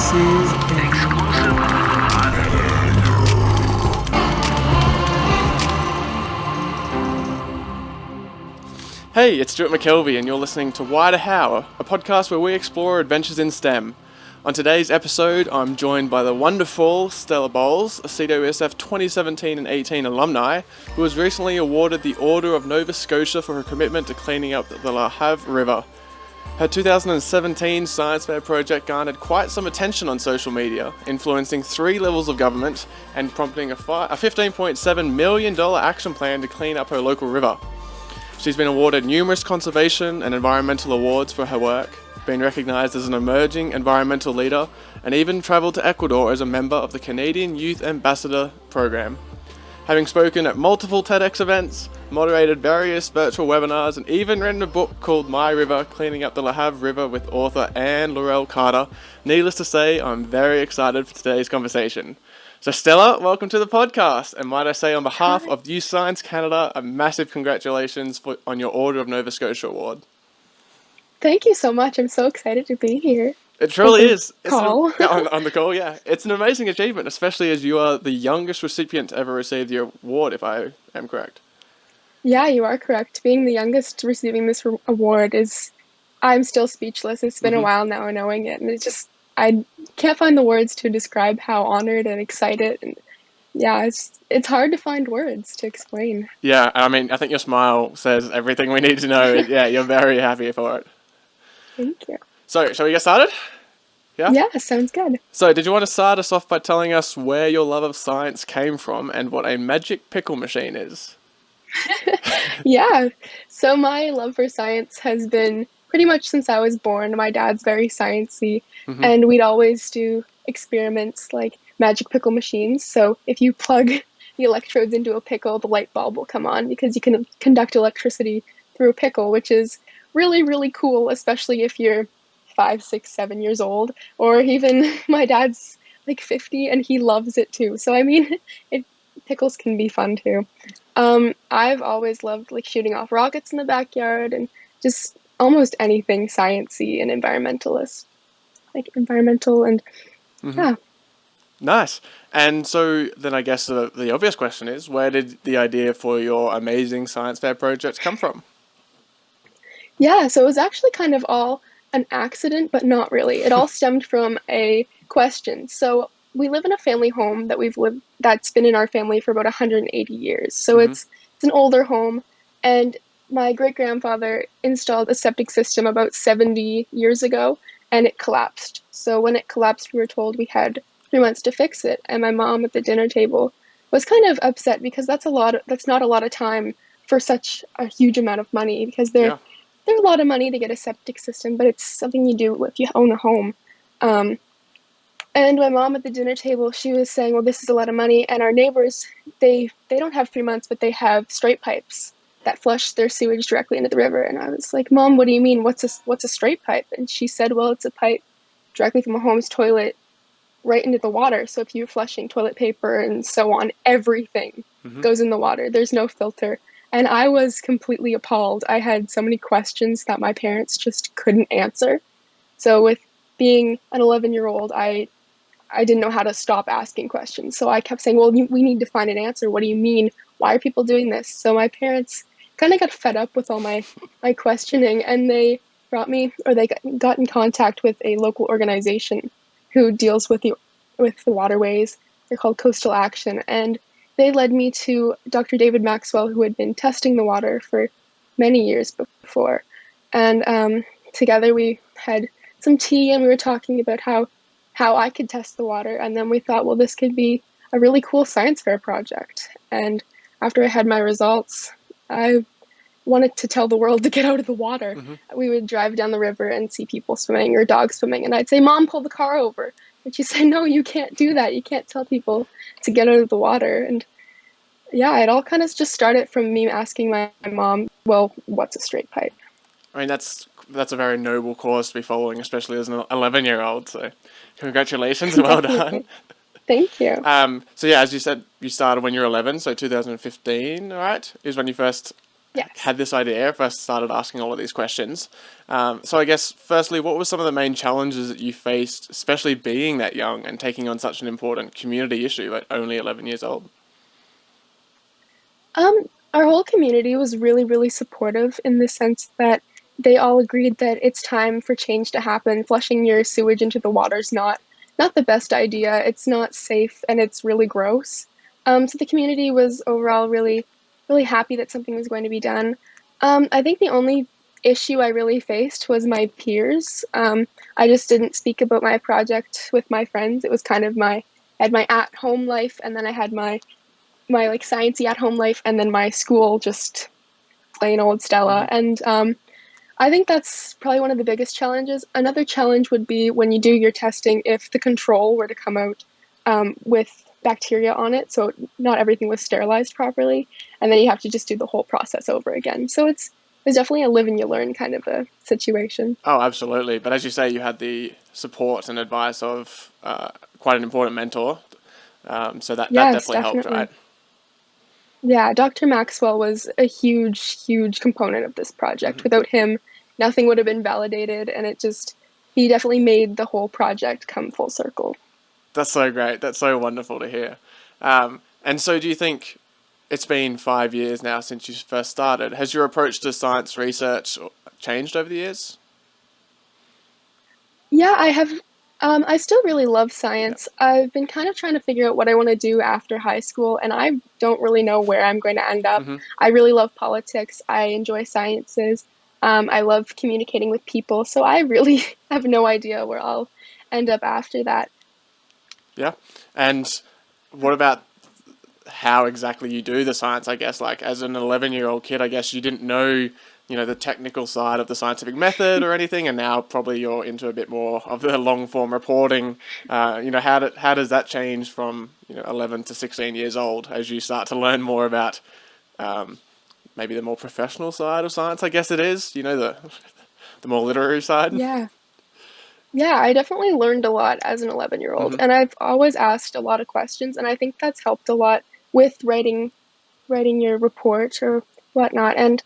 This is exclusive Hey, it's Stuart McKelvey and you're listening to Why to How, a podcast where we explore adventures in STEM. On today's episode, I'm joined by the wonderful Stella Bowles, a CWSF 2017 and 18 alumni, who was recently awarded the Order of Nova Scotia for her commitment to cleaning up the La Have River. Her 2017 science fair project garnered quite some attention on social media, influencing 3 levels of government and prompting a $15.7 million action plan to clean up her local river. She's been awarded numerous conservation and environmental awards for her work, been recognised as an emerging environmental leader, and even travelled to Ecuador as a member of the Canadian Youth Ambassador Program. Having spoken at multiple TEDx events, moderated various virtual webinars, and even written a book called My River, Cleaning Up the La Have River with author Anne Laurel Carter, needless to say, I'm very excited for today's conversation. So Stella, welcome to the podcast, and might I say on behalf of Youth Science Canada, a massive congratulations on your Order of Nova Scotia award. Thank you so much. I'm so excited to be here. It truly is. On the call, yeah. It's an amazing achievement, especially as you are the youngest recipient to ever receive the award, if I am correct. Yeah, you are correct. Being the youngest receiving this award I'm still speechless. It's been a while now knowing it, and I can't find the words to describe how honored and excited, and yeah, it's hard to find words to explain. Yeah, I mean, I think your smile says everything we need to know. Yeah, you're very happy for it. Thank you. So, shall we get started? Yeah, sounds good. So, did you want to start us off by telling us where your love of science came from and what a magic pickle machine is? Yeah, so my love for science has been pretty much since I was born. My dad's very sciencey, and we'd always do experiments like magic pickle machines. So if you plug the electrodes into a pickle, the light bulb will come on because you can conduct electricity through a pickle, which is really, really cool, especially if you're 5, 6, 7 years old, or even my dad's like 50 and he loves it too. So I mean, pickles can be fun too. I've always loved like shooting off rockets in the backyard and just almost anything sciencey and environmental and yeah. Nice. And so then I guess the obvious question is, where did the idea for your amazing science fair project come from? Yeah, so it was actually kind of all an accident, but not really. It all stemmed from a question. So we live in a family home that's been in our family for about 180 years. So it's an older home, and my great-grandfather installed a septic system about 70 years ago, and it collapsed. So when it collapsed, we were told we had 3 months to fix it. And my mom at the dinner table was kind of upset because that's not a lot of time for such a huge amount of money, because they're a lot of money to get a septic system, but it's something you do if you own a home. And my mom at the dinner table, she was saying, well, this is a lot of money. And our neighbors, they don't have 3 months, but they have straight pipes that flush their sewage directly into the river. And I was like, Mom, what do you mean? What's a straight pipe? And she said, well, it's a pipe directly from a home's toilet right into the water. So if you're flushing toilet paper and so on, everything goes in the water. There's no filter. And I was completely appalled. I had so many questions that my parents just couldn't answer. So with being an 11-year-old, I didn't know how to stop asking questions. So I kept saying, well, we need to find an answer. What do you mean? Why are people doing this? So my parents kind of got fed up with all my questioning, and they got in contact with a local organization who deals with the waterways. They're called Coastal Action, and they led me to Dr. David Maxwell, who had been testing the water for many years before. And together we had some tea, and we were talking about how I could test the water. And then we thought, well, this could be a really cool science fair project. And after I had my results, I wanted to tell the world to get out of the water. We would drive down the river and see people swimming or dogs swimming. And I'd say, Mom, pull the car over. And she'd say, no, you can't do that. You can't tell people to get out of the water. And yeah, it all kind of just started from me asking my mom, well, what's a straight pipe? I mean, that's a very noble cause to be following, especially as an 11-year-old. So congratulations and well done. Thank you. So yeah, as you said, you started when you were 11, so 2015, right? Is when you first Yes. had this idea, if I started asking all of these questions. So I guess, firstly, what were some of the main challenges that you faced, especially being that young and taking on such an important community issue at only 11 years old? Our whole community was really, really supportive in the sense that they all agreed that it's time for change to happen. Flushing your sewage into the water is not the best idea. It's not safe and it's really gross. So the community was overall really, really happy that something was going to be done. I think the only issue I really faced was my peers. I just didn't speak about my project with my friends. It was kind of I had my at-home life, and then I had my like sciencey at home life, and then my school, just plain old Stella. Hmm. And I think that's probably one of the biggest challenges. Another challenge would be when you do your testing, if the control were to come out with bacteria on it, so not everything was sterilized properly, and then you have to just do the whole process over again. So it's definitely a live and you learn kind of a situation. Oh, absolutely. But as you say, you had the support and advice of quite an important mentor. So that Yes, definitely helped, right? definitely. Yeah, Dr. Maxwell was a huge, huge component of this project. Hmm. Without him, nothing would have been validated, and he definitely made the whole project come full circle. That's so great. That's so wonderful to hear. And so, do you think it's been 5 years now since you first started? Has your approach to science research changed over the years? Yeah, I have. I still really love Yeah. science. I've been kind of trying to figure out what I want to do after high school, and I don't really know where I'm going to end up. Hmm. I really love politics. I enjoy sciences. I love communicating with people, so I really have no idea where I'll end up after that. Yeah. And what about how exactly you do the science? I guess, like, as an 11-year-old kid, I guess you didn't know, the technical side of the scientific method or anything, and now probably you're into a bit more of the long form reporting. How does that change from 11 to 16 years old as you start to learn more about um, maybe the more professional side of science? I guess it is, the more literary side. Yeah. Yeah, I definitely learned a lot as an 11-year-old, Hmm. and I've always asked a lot of questions, and I think that's helped a lot with writing your report or whatnot. And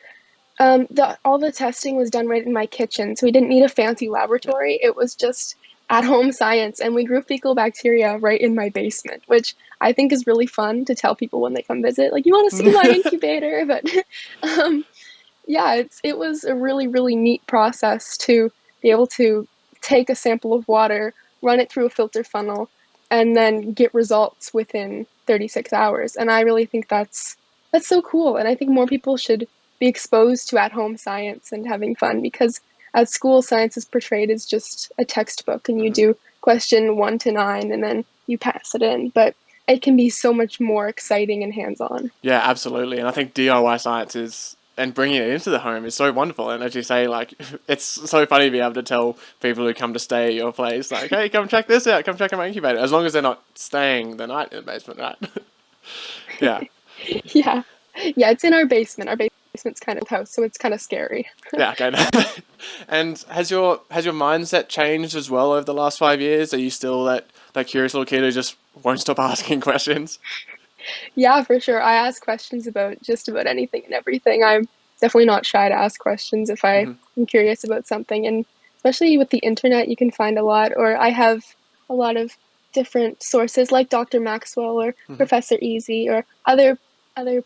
all the testing was done right in my kitchen, so we didn't need a fancy Yeah. laboratory. It was just at-home science, and we grew fecal bacteria right in my basement, which I think is really fun to tell people when they come visit. Like, you want to see my incubator? But um, yeah, it was a really, really neat process to be able to take a sample of water, run it through a filter funnel, and then get results within 36 hours. And I really think that's so cool. And I think more people should be exposed to at-home science and having fun, because at school science is portrayed as just a textbook, and you Hmm. do question 1 to 9 and then you pass it in. But it can be so much more exciting and hands-on. Yeah, absolutely. And I think DIY science is, and bringing it into the home is so wonderful. And as you say, like, it's so funny to be able to tell people who come to stay at your place, like, hey, come check this out, come check out my incubator. As long as they're not staying the night in the basement, right? Yeah. Yeah. Yeah, it's in our basement. Our basement's kind of house, so it's kind of scary. Yeah, okay. And has your mindset changed as well over the last 5 years? Are you still that curious little kid who just won't stop asking questions? Yeah, for sure. I ask questions about just about anything and everything. I'm definitely not shy to ask questions if I Hmm. am curious about something. And especially with the internet, you can find a lot, or I have a lot of different sources like Dr. Maxwell or Hmm. Professor Easy or other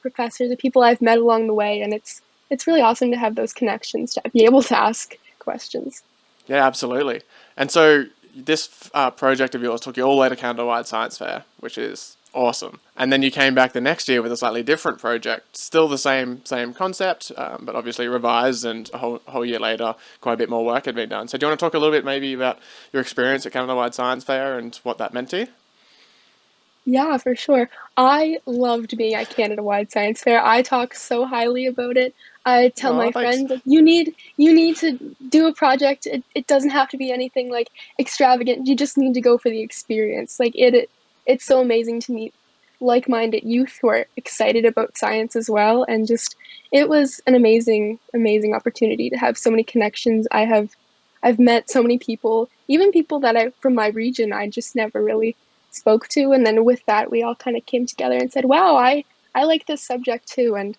professors or people I've met along the way. And it's really awesome to have those connections to be able to ask questions. Yeah, absolutely. And so this project of yours took you all the way to Canada-wide Science Fair, which is awesome. And then you came back the next year with a slightly different project, still the same concept, but obviously revised, and a whole year later, quite a bit more work had been done. So do you want to talk a little bit maybe about your experience at Canada-wide Science Fair and what that meant to you? Yeah, for sure. I loved being at Canada Wide Science Fair. I talk so highly about it. I tell Oh, my thanks. friends, like, you need to do a project. It doesn't have to be anything like extravagant. You just need to go for the experience. Like it's so amazing to meet like-minded youth who are excited about science as well. And just it was an amazing, amazing opportunity to have so many connections. I've met so many people, even people that I from my region I just never really spoke to. And then with that, we all kind of came together and said, wow, I like this subject too. And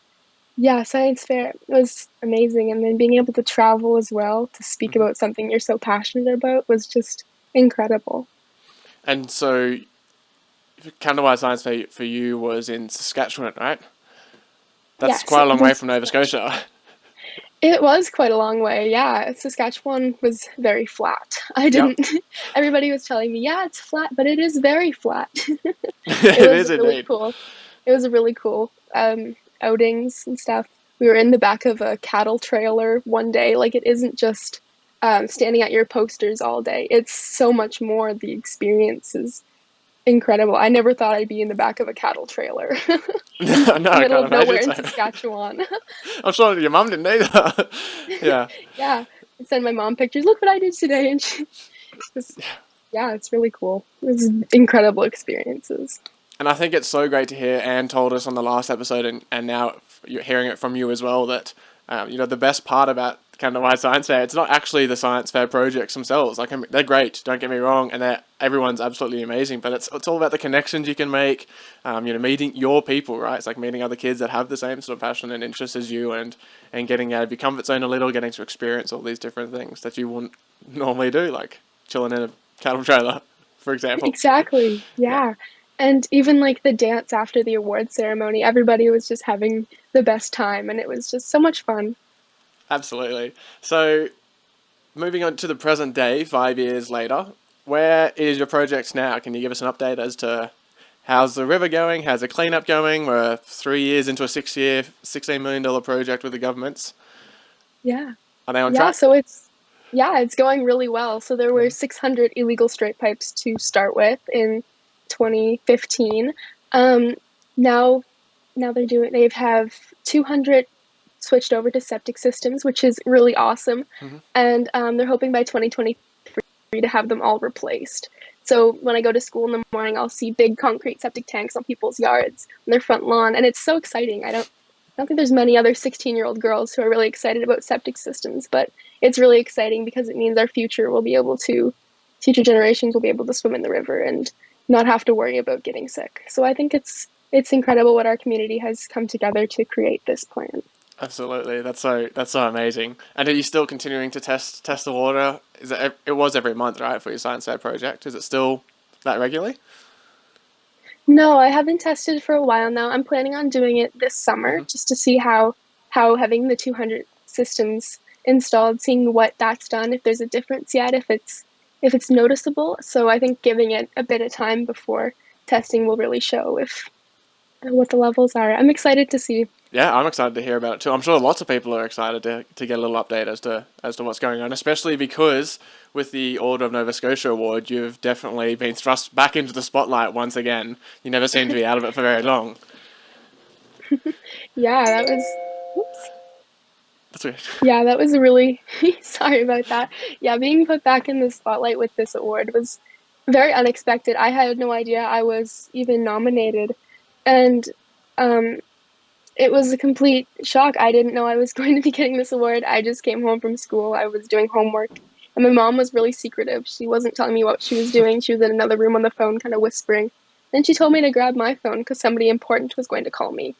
Yeah, science fair was amazing. And then being able to travel as well to speak Hmm. about something you're so passionate about was just incredible. And so, Canada Science Fair for you was in Saskatchewan, right? That's Yes, quite a it long was way in from Nova Saskatchewan. Scotia. It was quite a long way. Yeah, Saskatchewan was very flat. I Yep. didn't, everybody was telling me, yeah, it's flat, but it is very flat. It It was is really indeed. cool. It was a really cool outings and stuff. We were in the back of a cattle trailer one day. Like it isn't just standing at your posters all day. It's so much more. The experience is incredible. I never thought I'd be in the back of a cattle trailer in No, the I middle can't of nowhere imagine in so. Saskatchewan. I'm sure your mum didn't either. Yeah. Yeah, I send my mom pictures. Look what I did today, and she just yeah, it's really cool. It's incredible experiences. And I think it's so great to hear. Anne told us on the last episode, and now you're hearing it from you as well, that the best part about Canada Wide Science Fair, it's not actually the science fair projects themselves. Like they're great, don't get me wrong, and everyone's absolutely amazing. But it's all about the connections you can make. Meeting your people, right? It's like meeting other kids that have the same sort of passion and interest as you, and getting out of your comfort zone a little, getting to experience all these different things that you wouldn't normally do, like chilling in a cattle trailer, for example. Exactly. Yeah. Yeah. And even like the dance after the award ceremony, everybody was just having the best time and it was just so much fun. Absolutely. So, moving on to the present day, 5 years later, where is your project now? Can you give us an update as to how's the river going? How's the cleanup going? We're 3 years into a 6 year, $16 million project with the governments. Yeah. Are they on Yeah, track? so it's going really well. So there were Mm-hmm. 600 illegal straight pipes to start with in 2015. Um now they've have 200 switched over to septic systems, which is really awesome. Mm-hmm. And they're hoping by 2023 to have them all replaced. So when I go to school in the morning, I'll see big concrete septic tanks on people's yards, on their front lawn, and it's so exciting. I don't think there's many other 16-year-old girls who are really excited about septic systems, but it's really exciting because it means our future generations will be able to swim in the river and not have to worry about getting sick. So I think it's incredible what our community has come together to create this plan. Absolutely, that's so amazing. And are you still continuing to test the water? It was every month, right, for your science fair project? Is it still that regularly? No, I haven't tested for a while now. I'm planning on doing it this summer Mm-hmm. just to see how having the 200 systems installed, seeing what that's done, if there's a difference yet, if it's noticeable. So I think giving it a bit of time before testing will really show if what the levels are. I'm excited to see. Yeah, I'm excited to hear about it too. I'm sure lots of people are excited to get a little update as to what's going on, especially because with the Order of Nova Scotia award, you've definitely been thrust back into the spotlight once again. You never seem to be out of it for very long. Yeah, that was oops. That's weird. Yeah, that was really sorry about that. Yeah, being put back in the spotlight with this award was very unexpected. I had no idea I was even nominated. And um it was a complete shock. I didn't know I was going to be getting this award. I just came home from school. I was doing homework, and my mom was really secretive. She wasn't telling me what she was doing. She was in another room on the phone, kind of whispering. Then she told me to grab my phone because somebody important was going to call me.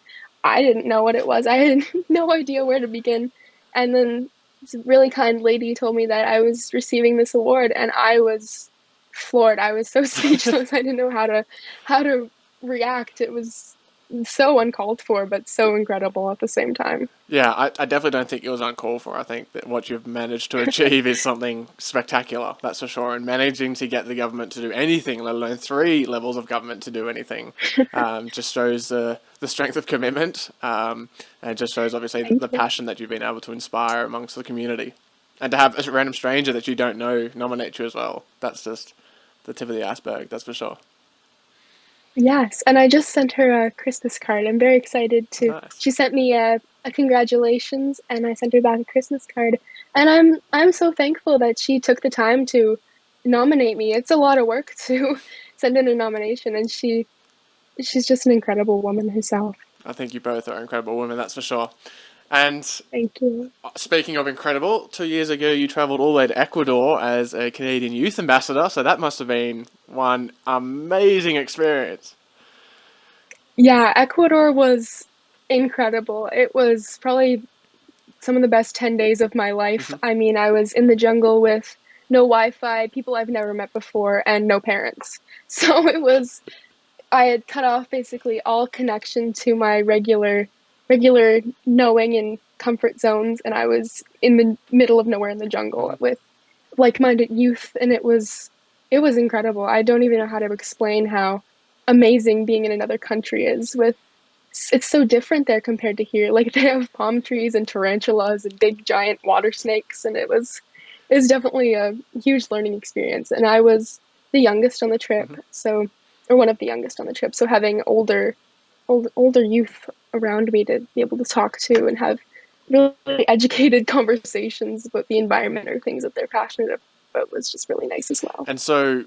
I didn't know what it was. I had no idea where to begin. And then this really kind lady told me that I was receiving this award, and I was floored. I was so speechless. I didn't know how to react. It was so uncalled for, but so incredible at the same time. Yeah, I definitely don't think it was uncalled for. I think that what you've managed to achieve is something spectacular, that's for sure. And managing to get the government to do anything, let alone three levels of government to do anything, just shows the strength of commitment, and just shows obviously Thank the you. passion that you've been able to inspire amongst the community. And to have a random stranger that you don't know nominate you as well, that's just the tip of the iceberg, that's for sure. Yes, and I just sent her a Christmas card. I'm very excited to. Nice. She sent me a congratulations, and I sent her back a Christmas card. And I'm so thankful that she took the time to nominate me. It's a lot of work to send in a nomination, and she's just an incredible woman herself. I think you both are incredible women, that's for sure. And Thank you. speaking of incredible, 2 years ago you travelled all the way to Ecuador as a Canadian youth ambassador, so that must have been one amazing experience. Yeah, Ecuador was incredible. It was probably some of the best 10 days of my life. Hmm. I mean, I was in the jungle with no Wi-Fi, people I've never met before, and no parents. So I had cut off basically all connection to my regular knowing and comfort zones, and I was in the middle of nowhere in the jungle Hmm. with like-minded youth, and it was incredible. I don't even know how to explain how amazing being in another country is. It's so different there compared to here. Like they have palm trees and tarantulas and big giant water snakes, and it was definitely a huge learning experience. And I was the youngest on the trip, Hmm. so or one of the youngest on the trip. So having older youth around me to be able to talk to and have really educated conversations about the environment or things that they're passionate about was just really nice as well. And so,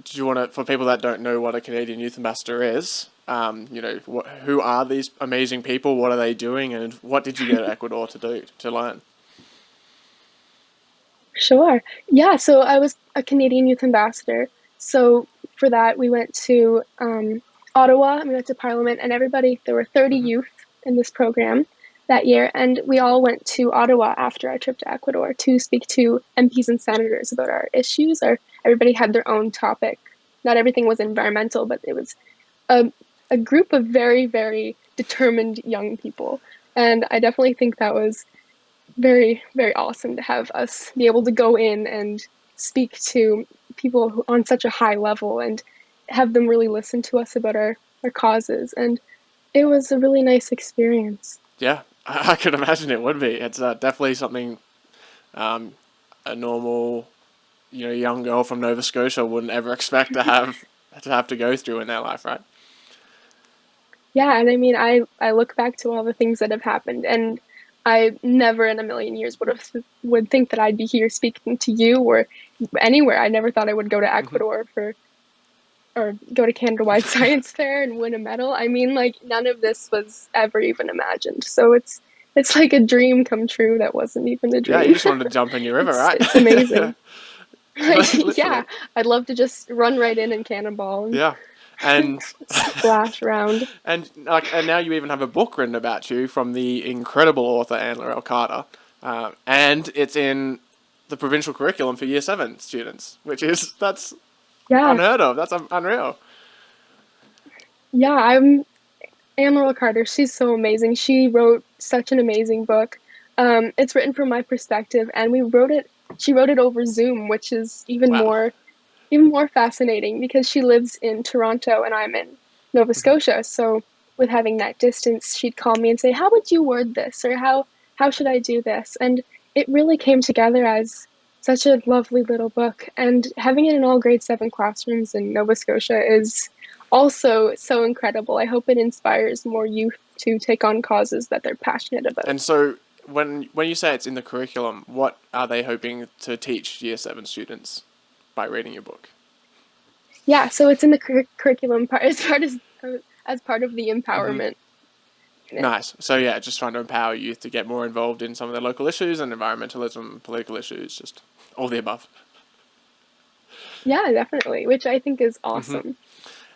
do you want to, for people that don't know what a Canadian Youth Ambassador is, who are these amazing people? What are they doing? And what did you go to Ecuador to do, to learn? Sure. Yeah, so I was a Canadian Youth Ambassador. So for that, we went to Ottawa and we went to Parliament, and there were 30 Hmm. youth in this program that year. And we all went to Ottawa after our trip to Ecuador to speak to MPs and senators about our issues. Everybody had their own topic. Not everything was environmental, but it was a, a group of very, very determined young people. And I definitely think that was very, very awesome to have us be able to go in and speak to people on such a high level and have them really listen to us about our causes. And it was a really nice experience. Yeah, I could imagine it would be. It's definitely something um, a normal, young girl from Nova Scotia wouldn't ever expect to go through in their life, right? Yeah, and I mean, I look back to all the things that have happened, and I never in a million years would think that I'd be here speaking to you or anywhere. I never thought I would go to Hmm. Ecuador for or go to Canada Wide Science Fair and win a medal. I mean, like none of this was ever even imagined. So it's like a dream come true that wasn't even a Yeah, you dream. just wanted to jump in your river, right? It's Yeah, amazing. Like, literally. yeah, I'd love to just run right in and cannonball and Yeah, and splash around. and now you even have a book written about you from the incredible author Anna L. Carter, and it's in the provincial curriculum for Year 7 students, which is that's Yeah, unheard of. That's unreal. yeah. I'm Amaryl Carter. She's so amazing. She wrote such an amazing book. It's written from my perspective, and we wrote it. She wrote it over Zoom, which is Wow. even more fascinating because she lives in Toronto and I'm in Nova Hmm. Scotia. So with having that distance, she'd call me and say, "How would you word this?" or "How should I do this?" And it really came together as such a lovely little book. And having it in all grade 7 classrooms in Nova Scotia is also so incredible. I hope it inspires more youth to take on causes that they're passionate about. And so when you say it's in the curriculum, what are they hoping to teach Year 7 students by reading your book? Yeah, so it's in the curriculum part as part of the Hmm. empowerment. Yeah. Nice. So yeah, just trying to empower youth to get more involved in some of their local issues and environmentalism, political issues, just all the above. Yeah, definitely, which I think is Hmm. awesome.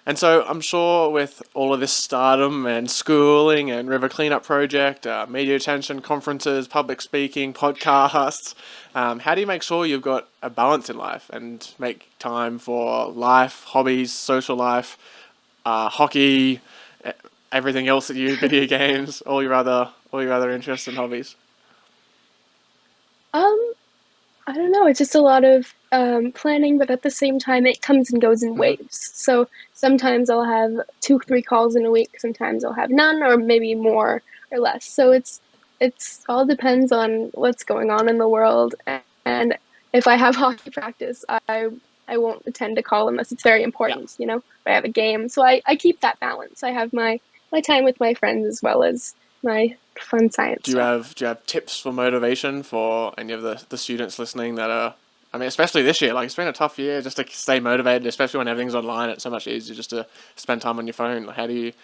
And so I'm sure with all of this stardom and schooling and river cleanup project, media attention, conferences, public speaking, podcasts, how do you make sure you've got a balance in life and make time for life, hobbies, social life, hockey, e- everything else that you video games, all your other interests and hobbies? Um, I don't know. It's just a lot of planning, but at the same time, it comes and goes in Hmm. waves. So sometimes I'll have 2, 3 calls in a week. Sometimes I'll have none, or maybe more or less. So it's all depends on what's going on in the world. And if I have hockey practice, I won't attend a call unless it's very Yeah. important. If I have a game. So I keep that balance. I have my time with my friends as well as my fun science Do you stuff. have do you have tips for motivation for any of the students listening that are, I mean, especially this year, like it's been a tough year just to stay motivated, especially when everything's online. It's so much easier just to spend time on your phone. Like,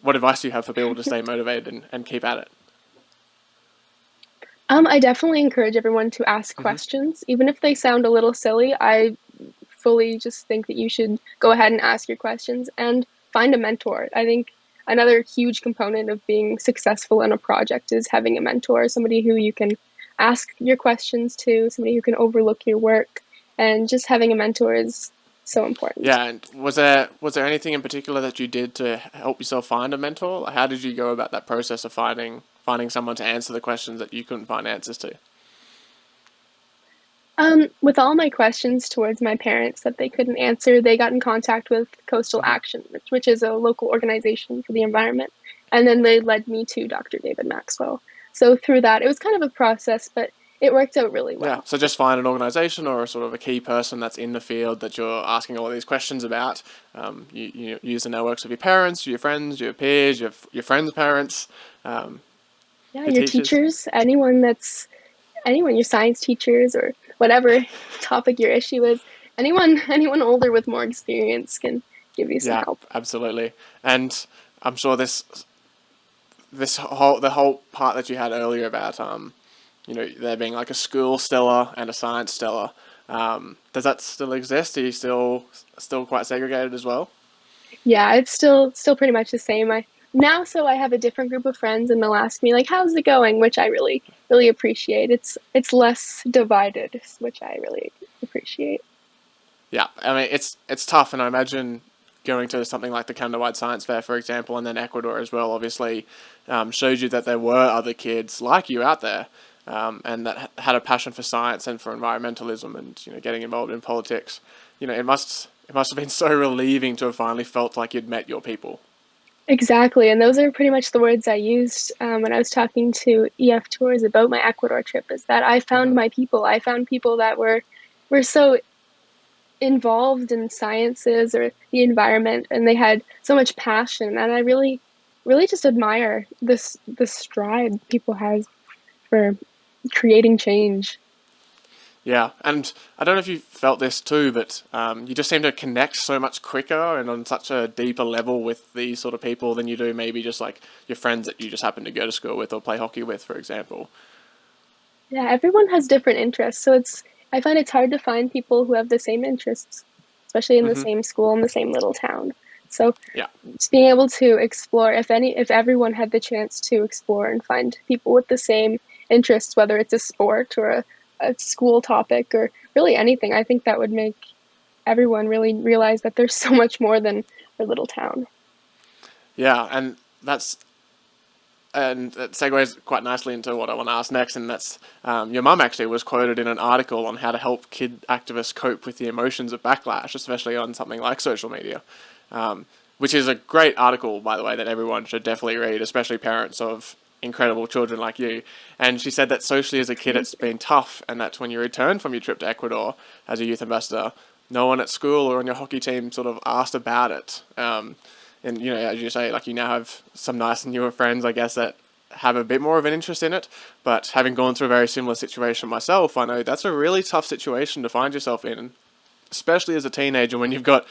what advice do you have for people to stay motivated and keep at it? I definitely encourage everyone to ask Hmm. questions, even if they sound a little silly. I fully just think that you should go ahead and ask your questions and find a mentor. I think another huge component of being successful in a project is having a mentor, somebody who you can ask your questions to, somebody who can overlook your work, and just having a mentor is so important. Yeah, and was there anything in particular that you did to help yourself find a mentor? Like, how did you go about that process of finding someone to answer the questions that you couldn't find answers to? With all my questions towards my parents that they couldn't answer, they got in contact with Coastal Hmm. Action, which is a local organization for the environment. And then they led me to Dr. David Maxwell. So through that, it was kind of a process, but it worked out really Yeah, well. so just find an organization or a sort of a key person that's in the field that you're asking all these questions about. You use the networks of your parents, your friends, your peers, your friends' parents, um, Yeah, your your teachers. teachers, anyone, your science teachers or whatever topic your issue is, anyone older with more experience can give you some Yeah, help. absolutely. And I'm sure the whole part that you had earlier about there being like a school Stella and a science Stella. Does that still exist? Are you still quite segregated as well? Yeah, it's still pretty much the same. I have a different group of friends and they'll ask me like, "How's it going?" which I really appreciate. It's less divided, which I really appreciate. Yeah, I mean it's tough, and I imagine going to something like the Canada-wide Science Fair, for example, and then Ecuador as well, obviously showed you that there were other kids like you out there, and that had a passion for science and for environmentalism, and getting involved in politics. It must have been so relieving to have finally felt like you'd met your people. Exactly, and those are pretty much the words I used when I was talking to EF Tours about my Ecuador trip. Is that I found Hmm. my people. I found people that were so involved in sciences or the environment, and they had so much passion. And I really just admire this stride people have for creating change. Yeah, and I don't know if you felt this too, but you just seem to connect so much quicker and on such a deeper level with these sort of people than you do maybe just like your friends that you just happen to go to school with or play hockey with, for example. Yeah, everyone has different interests, so I find it's hard to find people who have the same interests, especially in the Hmm. same school in the same little town. So Yeah. just being able to explore, if everyone had the chance to explore and find people with the same interests, whether it's a sport or a school topic or really anything, I think that would make everyone really realize that there's so much more than their little town. Yeah, and that segues quite nicely into what I want to ask next, and that's your mum actually was quoted in an article on how to help kid activists cope with the emotions of backlash, especially on something like social media, which is a great article, by the way, that everyone should definitely read, especially parents of incredible children like you. And she said that socially as a kid it's been tough, and that when you return from your trip to Ecuador as a youth ambassador, no one at school or on your hockey team sort of asked about it. And as you say, like you now have some nice newer friends, I guess, that have a bit more of an interest in it. But having gone through a very similar situation myself, I know that's a really tough situation to find yourself in, especially as a teenager when you've got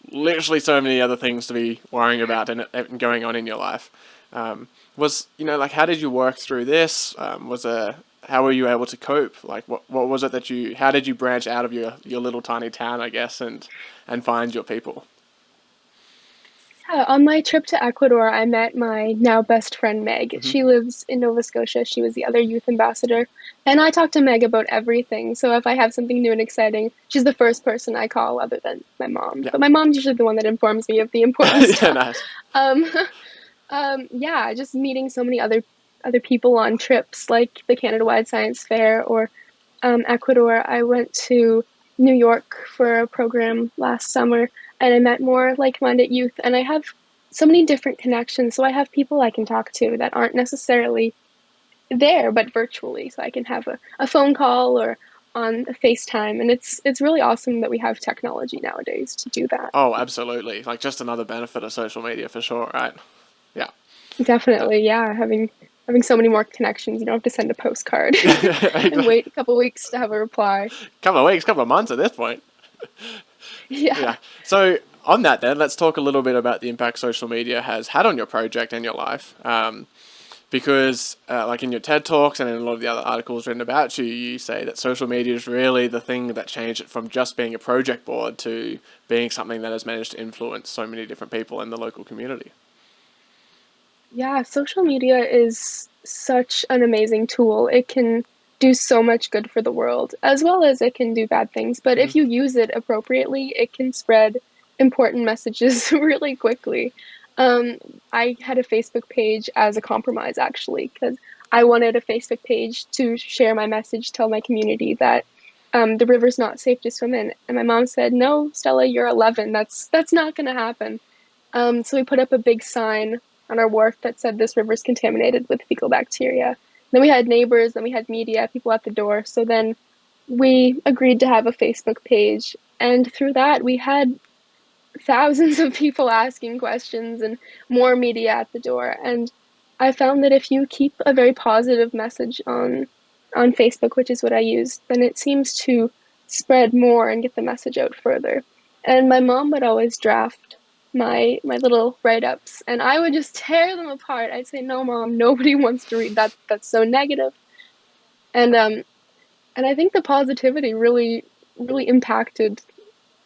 literally so many other things to be worrying about and going on in your life. Was like how did you work through this? How were you able to cope? Like what was it that how did you branch out of your little tiny town, I guess, and find your people? Yeah, on my trip to Ecuador, I met my now best friend Meg. Hmm. She lives in Nova Scotia. She was the other youth ambassador. And I talk to Meg about everything. So if I have something new and exciting, she's the first person I call other than my mom. Yeah. But my mom's usually the one that informs me of the important Yeah, stuff. nice. Um, yeah, just meeting so many other people on trips like the Canada-wide Science Fair or Ecuador. I went to New York for a program last summer and I met more like-minded youth and I have so many different connections. So I have people I can talk to that aren't necessarily there, but virtually. So I can have a phone call or on a FaceTime. And it's really awesome that we have technology nowadays to do that. Oh, absolutely. Like just another benefit of social media for sure, right? Yeah. Uh, Definitely, yeah. Having so many more connections, you don't have to send a postcard and exactly. wait a couple weeks to have a reply. Couple of weeks, couple of months at this point. Yeah. Yeah. So on that then, let's talk a little bit about the impact social media has had on your project and your life. Because like in your TED Talks and in a lot of the other articles written about you, you say that social media is really the thing that changed it from just being a project board to being something that has managed to influence so many different people in the local community. Yeah, social media is such an amazing tool. It can do so much good for the world, as well as it can do bad things. But Hmm. if you use it appropriately, it can spread important messages really quickly. Um, I had a Facebook page as a compromise, actually, because I wanted a Facebook page to share my message, tell my community that the river's not safe to swim in. And my mom said, "No, Stella, you're 11. That's not going to happen." So we put up a big sign on our wharf that said this river is contaminated with fecal bacteria. Then we had neighbors, then we had media, people at the door. So then we agreed to have a Facebook page. And through that, we had thousands of people asking questions and more media at the door. And I found that if you keep a very positive message on Facebook, which is what I used, then it seems to spread more and get the message out further. And my mom would always draft my little write-ups and I would just tear them apart. I'd say, "No, mom, nobody wants to read that. That's so negative." And and I think the positivity really impacted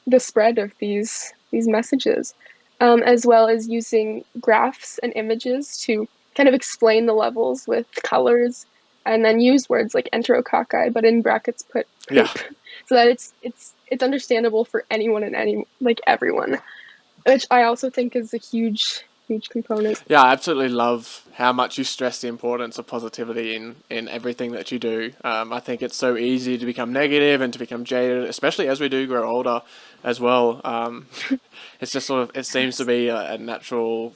the spread of these messages, as well as using graphs and images to kind of explain the levels with colors, and then use words like enterococci, but in brackets put Yeah. poop, so that it's understandable for anyone and any like everyone, which I also think is a huge component. Yeah, I absolutely love how much you stress the importance of positivity in everything that you do. I think it's so easy to become negative and to become jaded, especially as we do grow older as well. It's just sort of, it seems to Yes, be a natural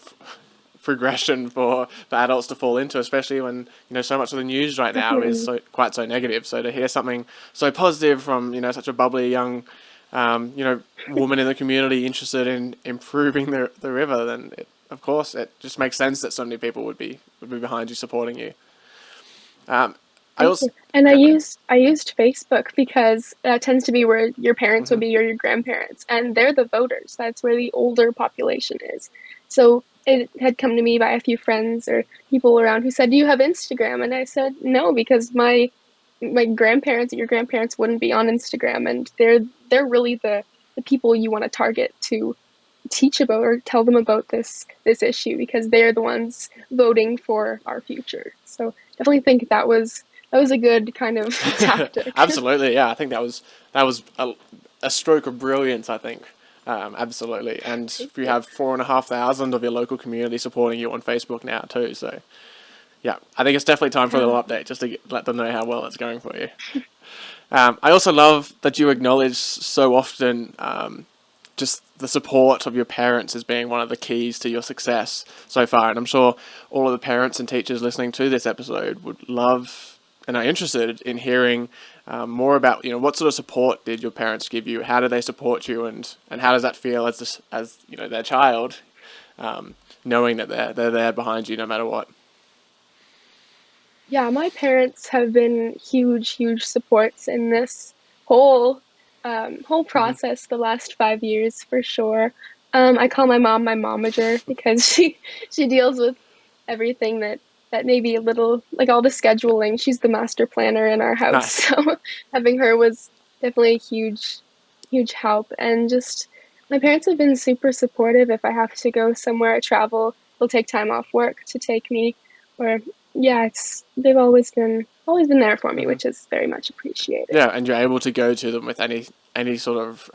progression for adults to fall into, especially when, so much of the news right now is definitely. so negative. So to hear something so positive from, such a bubbly young, woman in the community interested in improving the river, then of course it just makes sense that so many people would be behind you, supporting you. Um, I Thank also you. And go ahead. I used Facebook because that tends to be where your parents Hmm. would be or your grandparents, and they're the voters. That's where the older population is. So it had come to me by a few friends or people around who said, "Do you have Instagram?" And I said, "No, because my grandparents or your grandparents wouldn't be on Instagram, and they're really the people you want to target to teach about or tell them about this issue because they're the ones voting for our future." So definitely think that was a good kind of tactic. Absolutely, yeah. I think that was a stroke of brilliance. I think, absolutely. And Thank if you you. have 4,500 of your local community supporting you on Facebook now too, so yeah, I think it's definitely time for a Yeah. little update just to let them know how well it's going for you. I also love that you acknowledge so often, just the support of your parents as being one of the keys to your success so far. And I'm sure all of the parents and teachers listening to this episode would love and are interested in hearing more about, what sort of support did your parents give you? How do they support you, and how does that feel as their child, knowing that they're there behind you no matter what. Yeah, my parents have been huge supports in this whole whole Hmm. process the last 5 years for sure. I call my mom my momager because she deals with everything that may be a little like all the scheduling. She's the master planner in our house, Nice. so having her was definitely a huge help. And just my parents have been super supportive. If I have to go somewhere, travel, they'll take time off work to take me. Or yeah, it's they've always been there for me, Hmm. which is very much appreciated. Yeah, and you're able to go to them with any sort of,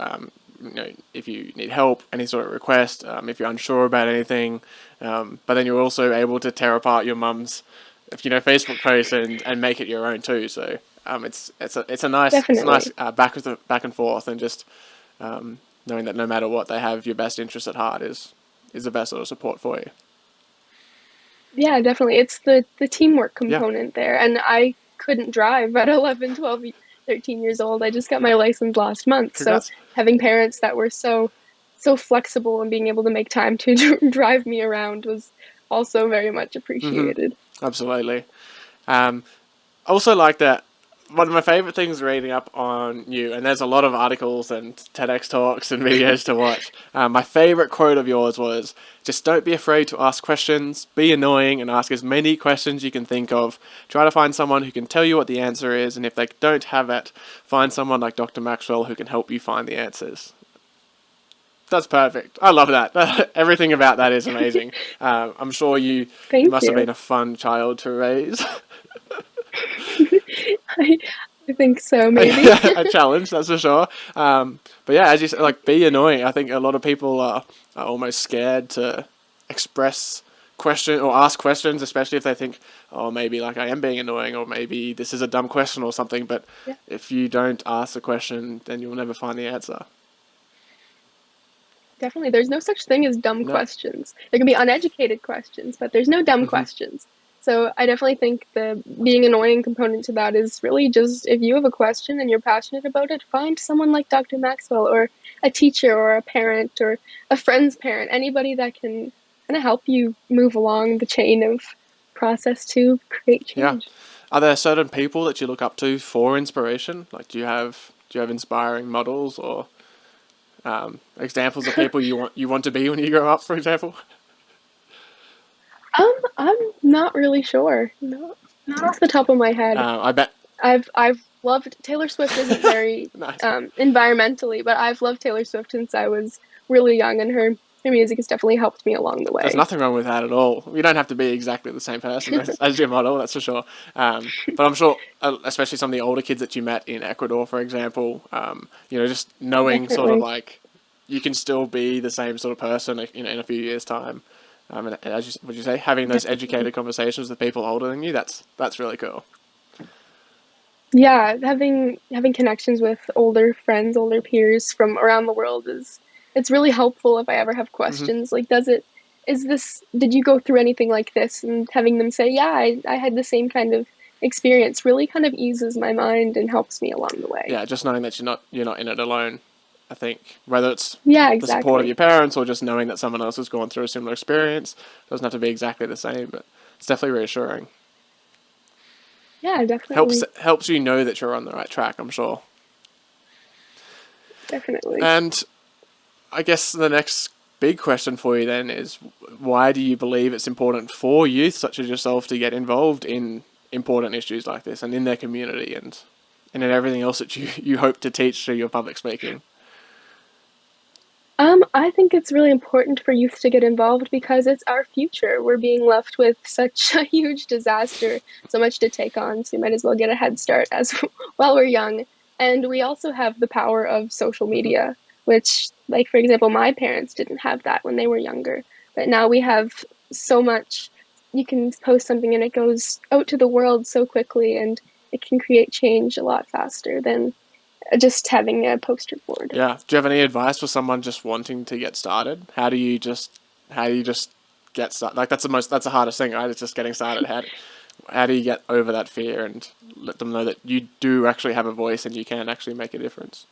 if you need help, any sort of request, if you're unsure about anything, but then you're also able to tear apart your mum's, Facebook post and make it your own too. So it's a nice Definitely. back and forth, and just knowing that no matter what, they have your best interest at heart is the best sort of support for you. Yeah, definitely. It's the teamwork Yeah, component there. And I couldn't drive at 11, 12, 13 years old. I just got my license last month. So congrats. having parents that were so flexible and being able to make time to drive me around was also very much Hmm. appreciated. Absolutely. Um, I also like that one of my favorite things reading up on you, and there's a lot of articles and TEDx talks and videos to watch. My favorite quote of yours was, just don't be afraid to ask questions, be annoying, and ask as many questions you can think of. Try to find someone who can tell you what the answer is, and if they don't have it, find someone like Dr. Maxwell who can help you find the answers. That's perfect. I love that. Everything about that is amazing. I'm sure you Thank must have you. been a fun child to raise. I, I think so, maybe. A challenge, that's for sure. But yeah, as you said, like, be annoying. I think a lot of people are almost scared to express question or ask questions, especially if they think, oh, maybe like I am being annoying, or maybe this is a dumb question or something. But Yeah, if you don't ask the question, then you'll never find the answer. definitely. There's no such thing as dumb No. questions. There can be uneducated questions, but there's no dumb Hmm. questions. So I definitely think the being annoying component to that is really just if you have a question and you're passionate about it, find someone like Dr. Maxwell or a teacher or a parent or a friend's parent, anybody that can kind of help you move along the chain of process to create Yeah. change. Are there certain people that you look up to for inspiration? Like, do you have inspiring models or examples of people you want to be when you grow up, for example? I'm not really sure. No, not off the top of my head. I bet. I've loved Taylor Swift isn't very Nice. environmentally, but I've loved Taylor Swift since I was really young, and her music has definitely helped me along the There's way. nothing wrong with that at all. You don't have to be exactly the same person as your model, that's for sure. But I'm sure, especially some of the older kids that you met in Ecuador, for example, just knowing sort of Definitely. like you can still be the same sort of person, in a few years' time. And would you say, having those Definitely. educated conversations with people older than you, that's really cool. Yeah, having connections with older friends, older peers from around the world is it's really helpful if I ever have Hmm. questions. Like, did you go through anything like this? And having them say, yeah, I had the same kind of experience really kind of eases my mind and helps me along the way. Yeah, just knowing that you're not in it alone. I think whether it's Yeah, the support of exactly. your parents or just knowing that someone else has gone through a similar experience, doesn't have to be exactly the same, but it's definitely reassuring. Yeah, Helps definitely. helps you know that you're on the right track, I'm sure. Definitely. And I guess the next big question for you then is, why do you believe it's important for youth such as yourself to get involved in important issues like this and in their community and in everything else that you hope to teach through your public speaking? I think it's really important for youth to get involved because it's our future. We're being left with such a huge disaster, so much to take on, so we might as well get a head start as while we're young. And we also have the power of social Hmm. media, which, like for example, my parents didn't have that when they were younger, but now we have so much. You can post something and it goes out to the world so quickly, and it can create change a lot faster than just having a poster board. Yeah. Do you have any advice for someone just wanting to get started? How do you just get started? Like, that's the hardest thing, right? It's just getting started. How do you get over that fear and let them know that you do actually have a voice and you can actually make a difference?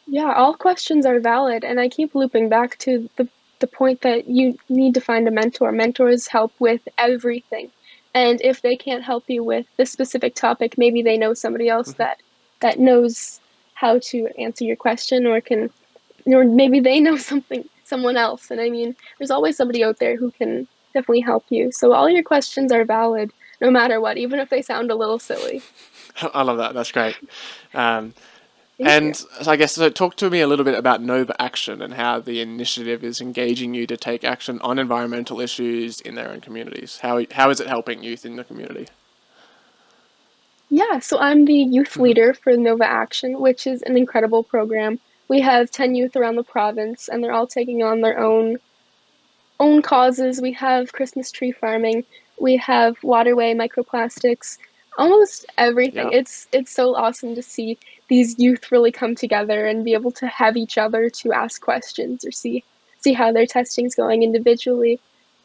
Yeah, all questions are valid, and I keep looping back to the point that you need to find a mentor. Mentors help with everything. And if they can't help you with this specific topic, maybe they know somebody else Hmm. that knows how to answer your question or can or maybe they know someone else. And I mean, there's always somebody out there who can definitely help you. So all your questions are valid no matter what, even if they sound a little silly. I love that. That's great. Um, Thank and you. so I guess, so talk to me a little bit about Nova Action and how the initiative is engaging you to take action on environmental issues in their own communities. How is it helping youth in the community? Yeah, so I'm the youth Hmm. leader for Nova Action, which is an incredible program. We have 10 youth around the province, and they're all taking on their own causes. We have Christmas tree farming, we have waterway microplastics, almost everything. Yeah. It's so awesome to see these youth really come together and be able to have each other to ask questions or see how their testing's going individually.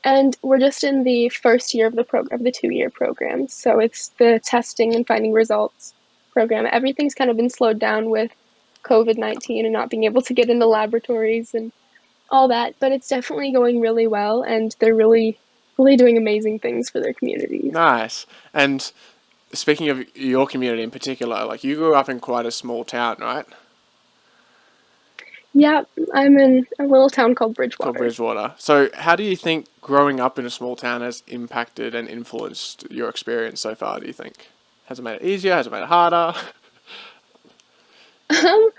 And we're just in the first year of the program, of the 2 year program. So it's the testing and finding results program. Everything's kind of been slowed down with COVID-19 and not being able to get into laboratories and all that, but it's definitely going really well, and they're really doing amazing things for their communities. Nice. And speaking of your community in particular, like, you grew up in quite a small town, right? Yeah, I'm in a little town called Called Bridgewater. Bridgewater. So, how do you think growing up in a small town has impacted and influenced your experience so far, do you think? Has it made it easier? Has it made it harder? Um,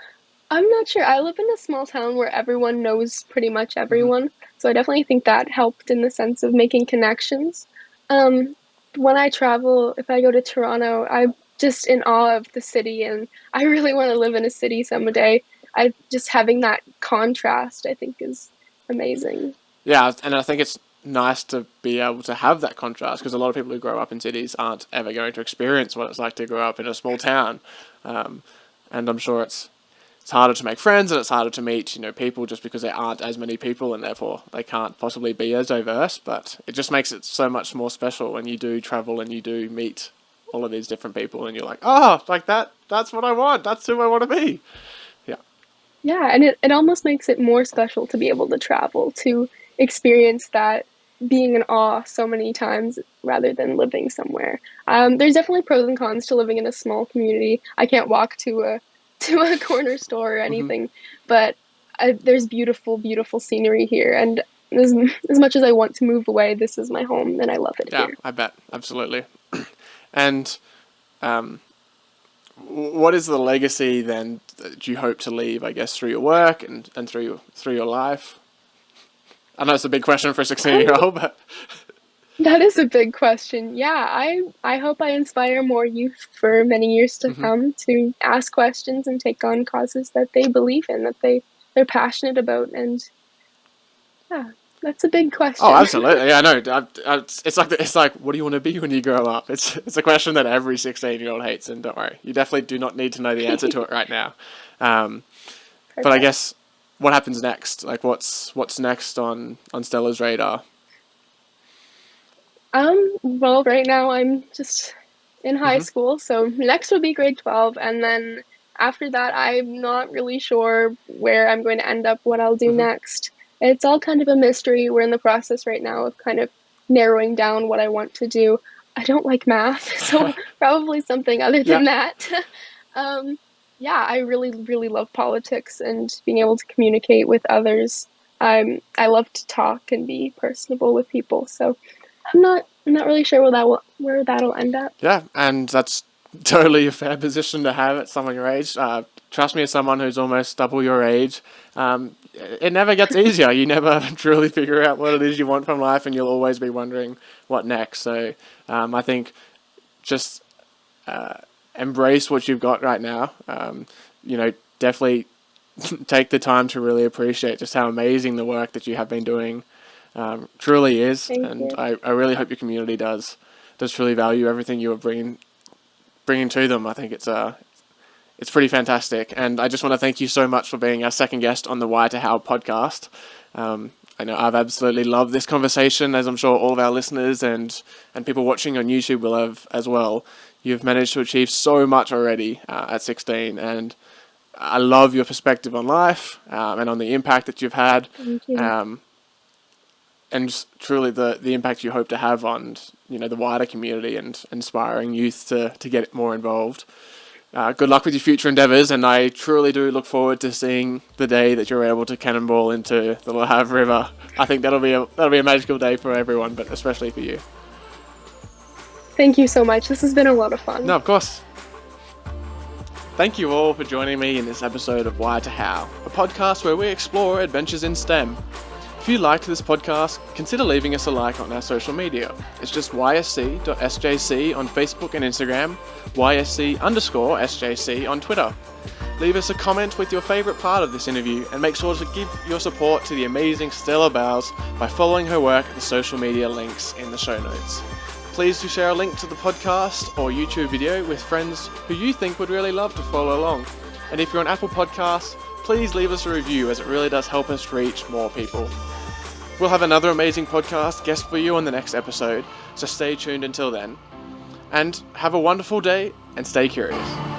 I'm not sure. I live in a small town where everyone knows pretty much Hmm. everyone, so I definitely think that helped in the sense of making connections. Um, when I travel, if I go to Toronto, I'm just in awe of the city, and I really want to live in a city someday. I just having that contrast, I think, is amazing. Yeah, and I think it's nice to be able to have that contrast because a lot of people who grow up in cities aren't ever going to experience what it's like to grow up in a small town, um, and I'm sure it's harder to make friends and it's harder to meet people just because there aren't as many people and therefore they can't possibly be as diverse. But it just makes it so much more special when you do travel and you do meet all of these different people and you're like, oh, like that's what I want. That's who I want to be. Yeah. Yeah, and it almost makes it more special to be able to travel, to experience that being in awe so many times rather than living somewhere. There's definitely pros and cons to living in a small community. I can't walk to a to a corner store or Hmm. anything, but there's beautiful, beautiful scenery here, and as much as I want to move away, this is my home, and I love it Yeah, here. I bet. Absolutely. And um, what is the legacy then that you hope to leave, I guess, through your work and through your life? I know it's a big question for a 16-year-old, but That is a big question. Yeah, I hope I inspire more youth for many years to mhm. come to ask questions and take on causes that they believe in, that they're passionate about, and yeah, that's a big Oh, question. absolutely. Yeah, no. It's like what do you want to be when you grow up? It's a question that every 16-year-old hates, and don't worry, you definitely do not need to know the answer to it right now. Um, but I Perfect. guess what happens next? Like, what's next on Stella's radar? Well, right now I'm just in high Hmm. school, so next would be grade 12, and then after that, I'm not really sure where I'm going to end up, what I'll do Hmm. next. It's all kind of a mystery. We're in the process right now of kind of narrowing down what I want to do. I don't like math, so probably something other Yeah. than that. Um, yeah, I really, really love politics and being able to communicate with others. I love to talk and be personable with people, so I'm not really sure where that'll end up. Yeah, and that's totally a fair position to have at someone your age. Trust me, as someone who's almost double your age, it never gets easier. You never truly figure out what it is you want from life, and you'll always be wondering what next. So I think just embrace what you've got right now. Definitely take the time to really appreciate just how amazing the work that you have been doing truly is, Thank and you. I really hope your community does truly value everything you are bringing to them. I think it's pretty fantastic, and I just want to thank you so much for being our second guest on the Why to How podcast. I know I've absolutely loved this conversation, as I'm sure all of our listeners and people watching on YouTube will have as well. You've managed to achieve so much already at 16, and I love your perspective on life and on the impact that you've had. Thank you. Um, and just truly the impact you hope to have on the wider community and inspiring youth to get more involved. Good luck with your future endeavours, and I truly do look forward to seeing the day that you're able to cannonball into the Le Havre River. I think that'll be a magical day for everyone, but especially for you. Thank you so much. This has been a lot of No, fun. of course. Thank you all for joining me in this episode of Why to How, a podcast where we explore adventures in STEM. If you liked this podcast, consider leaving us a like on our social media. It's just ysc.sjc on Facebook and Instagram, ysc_sjc on Twitter. Leave us a comment with your favourite part of this interview and make sure to give your support to the amazing Stella Bowles by following her work at the social media links in the show notes. Please do share a link to the podcast or YouTube video with friends who you think would really love to follow along. And if you're on Apple Podcasts, please leave us a review as it really does help us reach more people. We'll have another amazing podcast guest for you on the next episode, so stay tuned until then. And have a wonderful day and stay curious.